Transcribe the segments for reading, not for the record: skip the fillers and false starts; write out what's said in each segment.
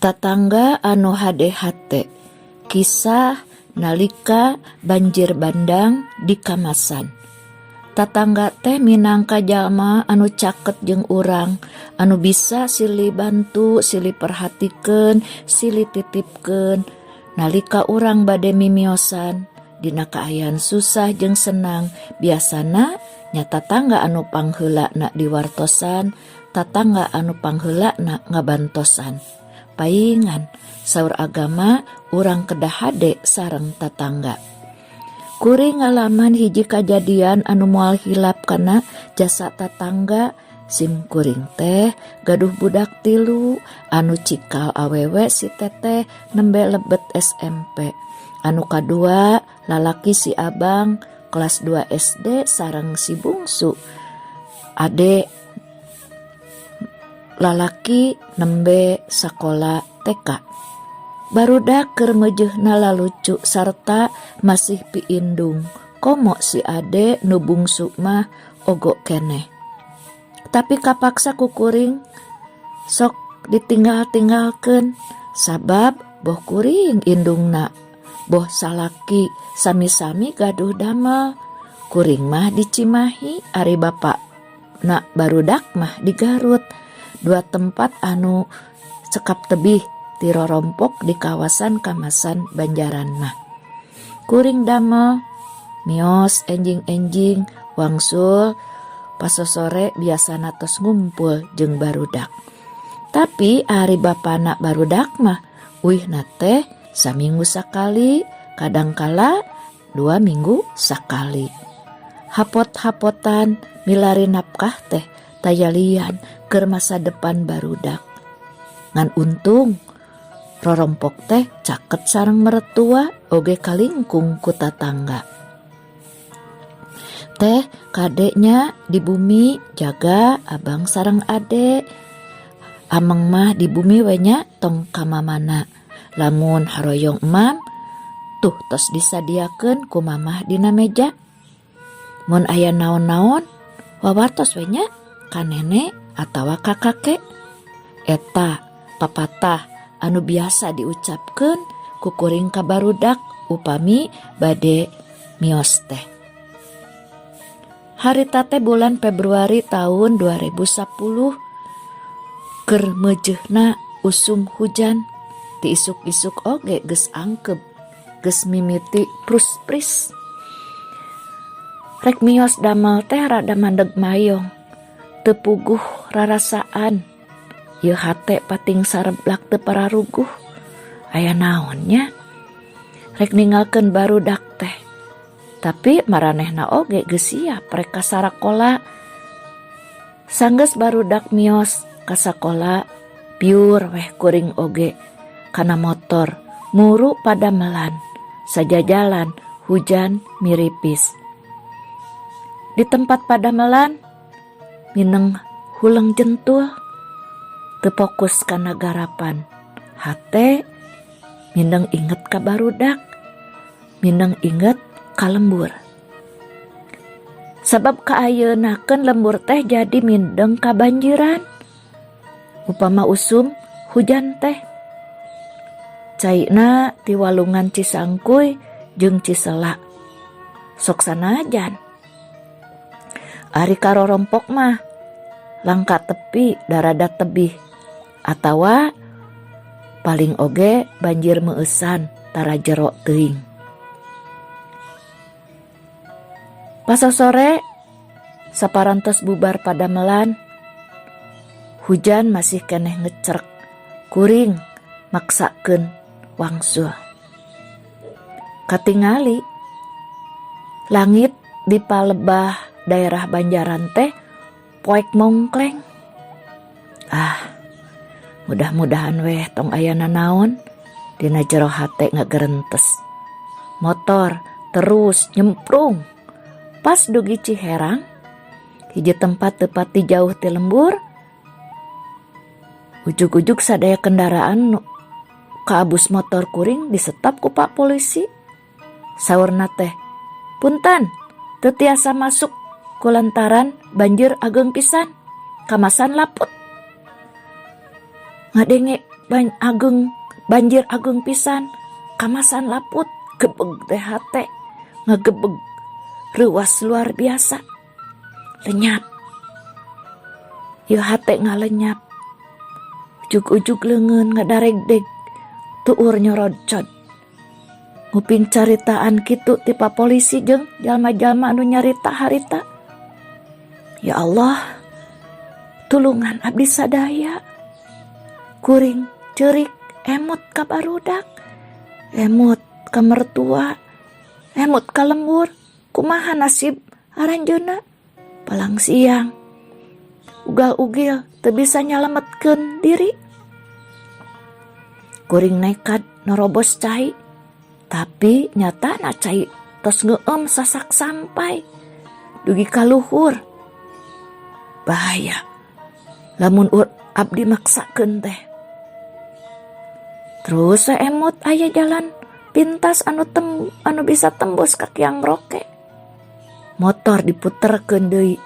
Tatangga anu hade-hate, kisah nalika banjir bandang di Kamasan. Tatangga teh minangka jalma anu caket jeung urang, anu bisa silih bantu, silih perhatikeun, silih titipkeun nalika urang bade mimiosan dina kaayaan susah jeung senang. Biasana nya tatangga anu pangheulana diwartosan, tatangga anu pangheulana ngabantosan. Paingan saur agama urang kedah hade sareng tatangga. Kuring ngalaman hiji kajadian anu moal hilap kana jasa tatangga. Sim kuring teh gaduh budak 3 anu cikal awewe si teteh nembe lebet SMP. Anu kadua lalaki si abang kelas 2 SD sareng si bungsu ade lalaki nembe sakola TK. Barudak keur meujeuhna lalucu sarta masih piindung. Komo si ade nu bungsu mah ogo keneh. Tapi kapaksa ku kuring sok ditinggal-tinggalkeun sabab boh kuring indungna boh salaki sami-sami gaduh damel. Kuring mah di Cimahi, ari bapak na barudak mah di Garut. 2 tempat anu cekap tebih ti rorompok di kawasan Kamasan Banjaran mah. Kuring damel mios enjing-enjing wangsul pasosore biasana tos ngumpul jeung barudak. Tapi ari bapana barudak mah uihna teh saminggu sakali, kadangkala 2 minggu sakali. Hapot-hapotan milari nafkah teh tayalian keur masa depan barudak. Ngan untung rorompok teh caket sareng meretua oge kalingkung ku tatangga. Teh kadeknya di bumi jaga abang sareng ade. Ameng mah di bumi we nya tong kamamana. Lamun haroyong emam tuh tos disadiakeun ku mamah dina meja. Mun aya naon-naon wawartos we nya ka nenek atawa ka kakek. Eta papatah anu biasa diucapkeun ku kuring ka barudak upami bade mios teh. Harita teh bulan Februari tahun 2010 keur meujeuhna usum hujan. Ti isuk-isuk oge geus angkeb, geus mimiti prus-pris. Rek mios damel teh rada mandeg mayong, teu puguh rarasaan. Ieu hate pating sareblak teu pararuguh. Aya naonnya? Rek ninggalkeun barudak teh. Tapi maranehna oge geus siap rek ka sarakola. Sanggeus barudak mios ka sakola, piur weh kuring oge kana motor muru padamelan. Sajajalan hujan miripis. Di tempat padamelan mineng huleng jentul. Teu fokus kana garapan. Hate mineng inget ka barudak. Mineng inget ka lembur. Sabab kaayeunakeun lembur teh jadi mindeng kabanjiran. Upama usum hujan teh. Caina ti walungan Cisangkuy jeung Cisela. Sok sanajan. Ari karorompok mah langka tepi darada tebih. Atawa paling oge banjir meusan tara jero teuing. Pasosore saparantos bubar padamelan, hujan masih keneh ngecerek. Kuring maksakeun wangsul. Katingali langit di palebah daerah Banjaran teh poek mongkleng. Mudah-mudahan weh tong aya nanaon dina jero hate ngagerentes. Motor terus nyemprung. Pas dugi Ciherang, hiji tempat tepati jauh ti lembur, ujug-ujug sadaya kendaraan kaabus motor kuring disetop ku Pak Polisi. Saurna teh, "Punten, teu tiasa masuk kulantaran banjir ageng pisan, Kamasan laput." Ngadenge banjir ageng pisan, kamasan laput, gebeg teh hate, ngegebeg, ruas luar biasa, lenyap. Ieu hate ngalenyap, ujug-ujug leungeun ngadaregdeg, tuur nyorodcod. Nguping caritaan kitu ti pa polisi jeung jalma-jalma anu nyarita harita. Ya Allah, tulungan abdi sadaya. Kuring ceurik emut ka barudak, emut ka mertua, emut ka lembur. Kumaha nasib aranjeuna? Palang siang, ugal-ugil teu bisa nyalametkeun diri. Kuring nekat nerobos cai, tapi nyatana cai tos ngeueum sasak sampai dugi ka luhur. Bahaya lamun abdi maksakeun teh. Terus emut aya jalan pintas anu bisa tembus ka Kiang Roke. Motor diputerkeun deui,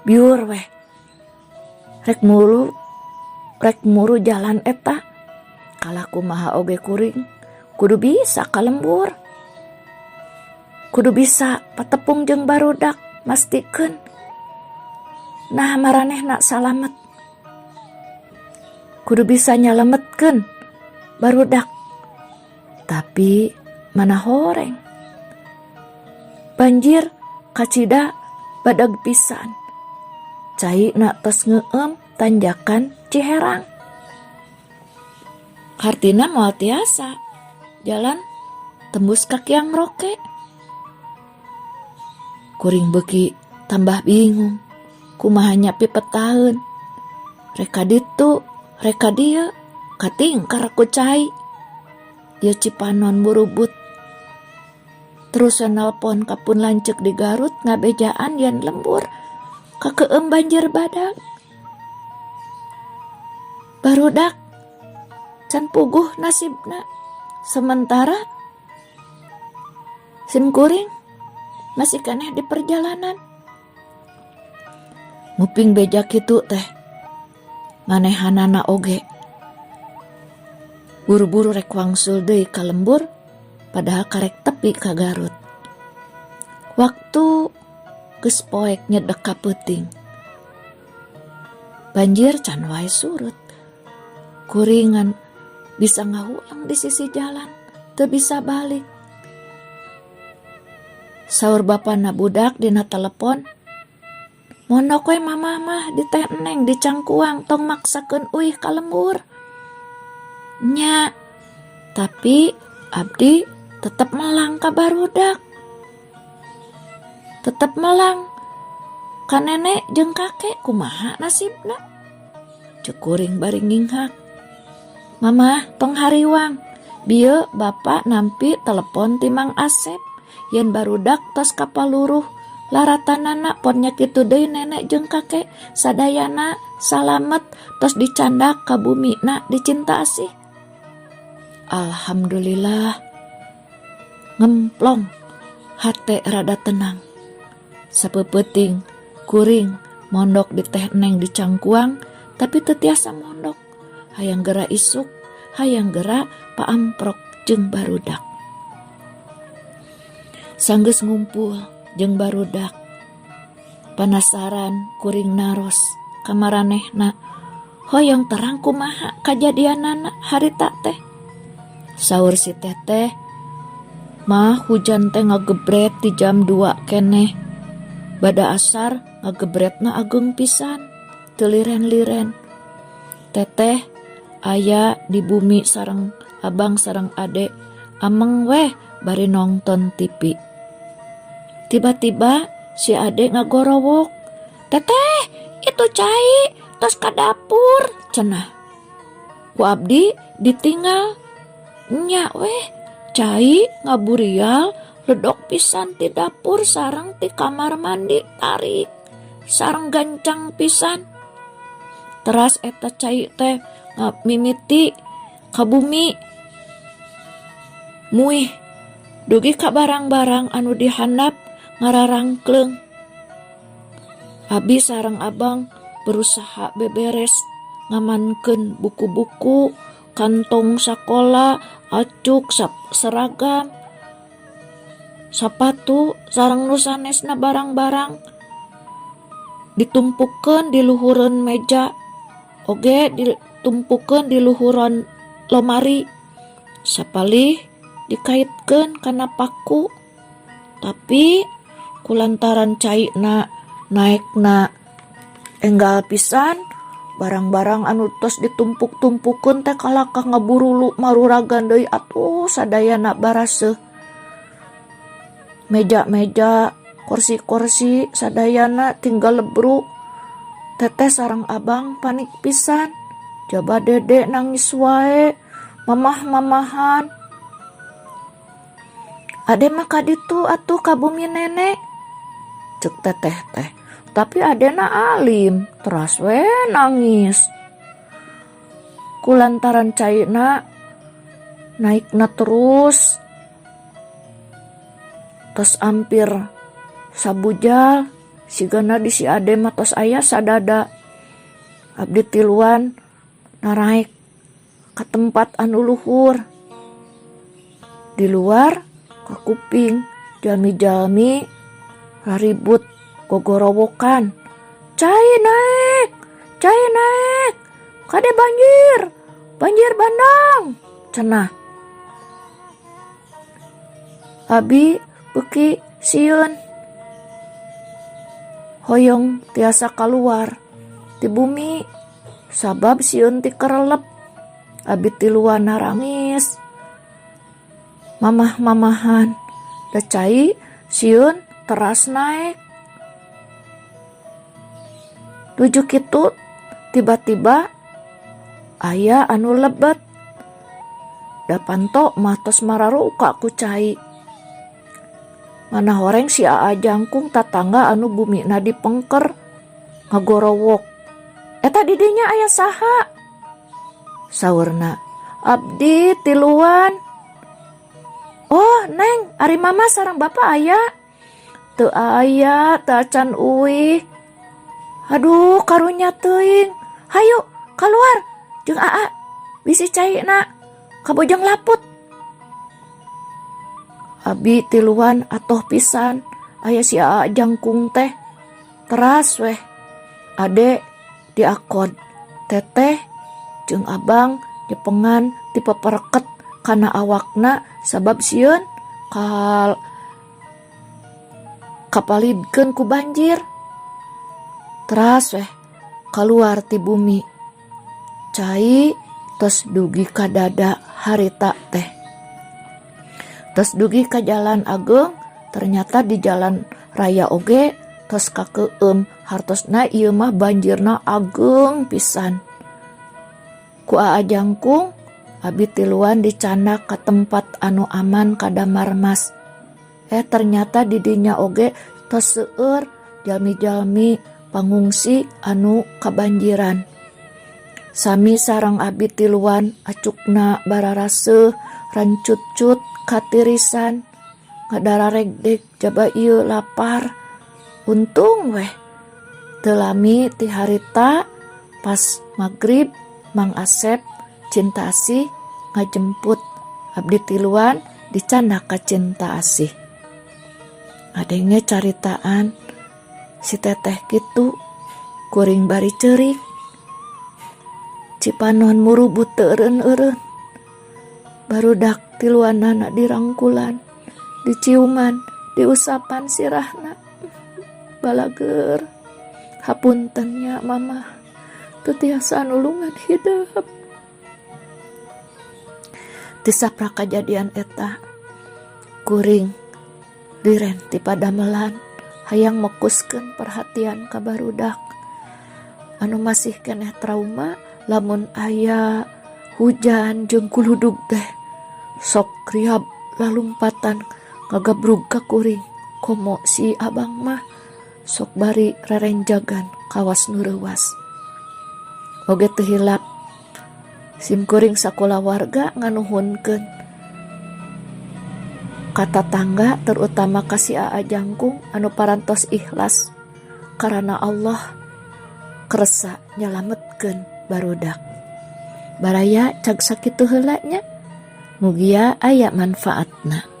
biur weh. Rek muru jalan eta. Kalah kumaha oge kuring, kudu bisa ka lembur. Kudu bisa patepung jeung barudak, mastikeun. Nah maranehna salamet. Kudu bisa nyalametkeun barudak. Tapi mana horeng. Banjir kacida badag pisan. Cai na tos ngeueum tanjakan Ciherang. Hartina moal tiasa jalan tembus ka Kiang Roke. Kuring beuki tambah bingung kumaha nyapi petaheun. Reka ditu, reka dieu, katingkar ku cai. Ieu Cipanon Burubut. Terus nelpon kapun lanceuk di Garut ngabejaan yen lembur kakeueum banjir badag. Barudak can puguh nasibna. Sementara sin kuring masih keneh di perjalanan. Nguping beja kitu teh manehanana oge buru-buru rek wangsul deui ka lembur, padahal karek tepi ka Garut. Waktu geus poek nyedek ka peuting. Banjir can wae surut. Kuringan bisa ngahulang di sisi jalan, teu bisa balik. Saur bapana budak dina telepon, mondok we mamah mah di teh Eneng di Cangkuang tong maksakeun uih ka lembur. Nya, tapi abdi tetep melang ka barudak. Tetep melang ka nenek jeung kakek, kumaha nasibna? Ceuk kuring bari nginghak. Mamah tong hariwang, bieu bapak nampi telepon ti Mang Asep. Yen barudak tos kapaluruh laratanana ponnya kitu deui nenek jeung kakek sadayana salamet tos dicandak ka bumina dicinta asih. Alhamdulillah, ngemplong hate rada tenang. Sapeupeting kuring mondok di teh Eneng di Cangkuang, tapi teu tiasa mondok. Hayang geura isuk, hayang geura paamprok jeung barudak. Sanggeus ngumpul jeung barudak, panasaran kuring naros ka maranehna, hoyong terang kumaha kajadianana harita teh. Saur si teteh, mah hujan teh ngagebret di jam 2 keneh. Bada asar ngagebretna ageng pisan, teu liren-liren. Teteh aya di bumi sareng abang sareng ade, ameng weh bari nongton TV. Tiba-tiba si ade ngagorowok, "Teteh, itu cai tos ka dapur," cenah. Ku abdi ditinggal. Nya weh, cai ngaburial ledok pisan ti dapur sareng ti kamar mandi tarik. Sareng gancang pisan. Teras eta cai teh mimiti ka bumi. Muih dugi ka barang-barang anu dihandap ngararangkleung. Abi sareng abang berusaha beberes ngamankeun buku-buku, kantong sekolah, acuk seragam, sepatu, sareng nu sanesna barang-barang ditumpukeun di luhureun meja, oge ditumpukeun di luhuran lemari, sapalih dikaitkeun kana paku. Tapi kulantaran caina naekna enggal pisan, barang-barang anu tos ditumpuk-tumpukeun teh kalaka ngaburu maruragan deui atuh sadayana baraseuh. Meja-meja, kursi-kursi sadayana tinggal lebruk. Teteh sareng abang panik pisan. Jaba dede nangis wae, mamah-mamahan. Ade mah kaditu atuh ka bumi nenek, cek teteh teh. Tapi adena alim, teras we nangis. Kulantaran caina naikna terus, tos ampir sabujal, sigana di si ade mah tos aya sadada. Abdi tiluan naraek ka tempat anu luhur. Di luar ka kuping jalmi-jalmi raribut gogorowokan. Cai naik, kade banjir bandang, cenah. Abi beuki sieun, hoyong tiasa keluar ti bumi, sabab sieun ti kerelep. Abi tiluan narangis, mamah-mamahan, da cai sieun teras naik. Tuju kitu tiba-tiba aya anu lebet. Da panto mah tos mararuka ku cai. Mana horeng si Aa jangkung tatangga anu bumina dipengker ngagorowok. Eta didinya aya saha? Saurna, abdi tiluan. Oh neng, ari mama sareng bapak aya? Teu aya, teu acan uih. Aduh karunya teuing. Hayu keluar jeung Aa bisi caina kabojong laput. Abi tiluan atoh pisan aya si Aa jangkung teh. Teras weh ade diakod, teteh jeung abang nyepengan dipepereket kana awakna sabab sieun kapalidkeun ku banjir. Teras weh keluar ti bumi. Cai tos dugi ka dada harita teh. Tos dugi ka jalan ageung, ternyata di jalan raya oge tos kakeueum hartosna ieu mah banjirna ageung pisan. Ku Aa jangkung abi tiluan dicandak ka tempat anu aman kada marmas. Ternyata didinya oge tos seueur jalmi-jalmi pangungsi anu kabanjiran. Sami sareng abi tiluan acukna bararaseuh rancut-cut katirisan ngadararegdeg jaba ieu lapar. Untung weh teu lami ti harita pas magrib Mang Asep Cinta Asih ngajemput abdi tiluan dicandak ka Cinta Asih. Adenge caritaan si teteh kitu kuring bari ceurik. Cipanon murubut teu eureun-eureun. Barudak tiluanana dirangkulan, diciuman, diusapan sirahna. Balager, hapuntennya mama, teu tiasa nulungan hidup. Tisaprak kajadian eta, kuring liren ti padamelan hayang mekuskeun perhatian ka barudak anu masih keneh trauma lamun aya hujan jeung kuludug teh sok riab lalumpatan ngagabrug ka kuring. Komo si abang mah sok bari rerenjagan kawas nu reuwas. Oge teu hilap sim kuring sakola warga nganuhunkeun kata tangga terutama kasih Aa jangkung anu parantos ikhlas karena Allah keresa nyalametkeun barudak. Baraya cag sakitu heula nya. Mugia aya manfaatna.